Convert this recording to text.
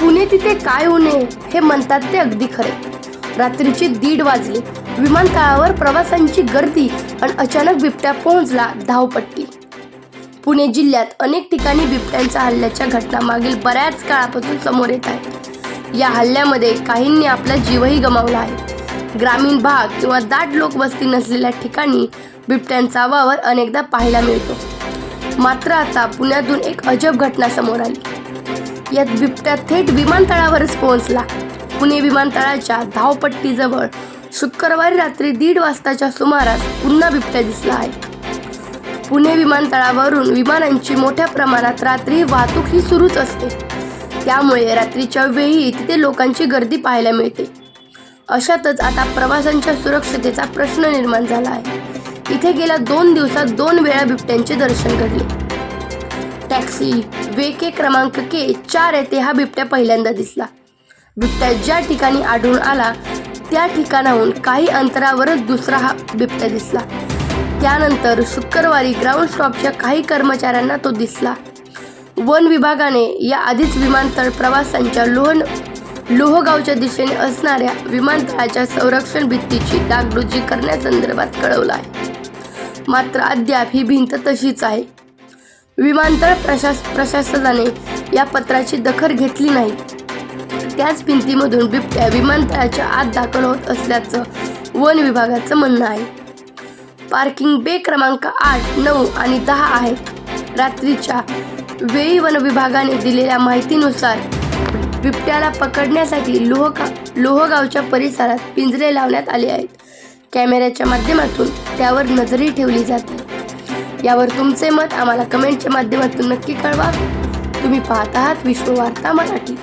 पुणे तिथे काय होऊ नये हे म्हणतात ते अगदी खरे. रात्रीचे 1:30 वाजले. विमानतळावर प्रवाशांची गर्दी आणि अचानक बिबट्या पोहोचला. धावपट्टी. पुणे जिल्ह्यात अनेक ठिकाणी बिबट्यांच्या हल्ल्याच्या घटना मागील बऱ्याच काळापासून समोर येत आहेत. या हल्ल्यामध्ये काहींनी आपला जीवही गमावला आहे. ग्रामीण भाग किंवा दाट लोकवस्ती नसलेल्या ठिकाणी बिबट्यांचा वावर अनेकदा पाहायला मिळतो. मात्र आता पुण्यातून एक अजब घटना समोर आली. यात बिबट्या थेट विमानतळावरच पोहोचला. पुणे विमानतळाच्या धावपट्टीजवळ शुक्रवारी रात्री 1:30 वाजताच्या सुमारास पुन्हा बिबट्या दिसला आहे. पुणे विमानतळावरून विमानांची मोठ्या प्रमाणात रात्री वाहतूक ही सुरूच असते. त्यामुळे रात्रीच्या वेळी तिथे लोकांची गर्दी पाहायला मिळते. अशातच आता प्रवाशांच्या सुरक्षतेचा प्रश्न निर्माण झाला आहे. इथे गेल्या 2 दिवसात 2 वेळा बिबट्यांचे दर्शन घडले. टॅक्सी वेके क्रमांक K4 येथे हा बिबट्या पहिल्यांदा दिसला. बिबट्या ज्या ठिकाणी आढळून आला त्या ठिकाणाहून काही अंतरावरच दुसरा हा बिबट्या दिसला. त्यानंतर शुक्रवारी ग्राउंड स्टॉपच्या काही कर्मचाऱ्यांना तो दिसला. वन विभागाने या आधीच विमानतळ प्रवाशांच्या लोहगावच्या दिशेने असणाऱ्या विमानतळाच्या संरक्षण भिंतीची डागडुजी करण्यासंदर्भात कळवलं आहे. मात्र अद्याप ही भिंत तशीच आहे. विमानतळ प्रशासनाने या पत्राची दखल घेतली नाही. त्याच भिंतीमधून बिबट्या विमानतळाच्या आत दाखल होत असल्याचं वन विभागाचं म्हणणं आहे. पार्किंग बे क्रमांक 8, 9 आणि 10 आहेत. रात्रीच्या वेळी वन विभागाने दिलेल्या माहितीनुसार बिबट्याला पकडण्यासाठी लोहगावच्या परिसरात पिंजरे लावण्यात आले आहेत. कॅमेऱ्याच्या माध्यमातून त्यावर नजरही ठेवली जाते. यावर तुमचे मत आम्हाला कमेंटच्या माध्यमातून नक्की कळवा. तुम्ही पाहत आहात विश्ववार्ता मराठी.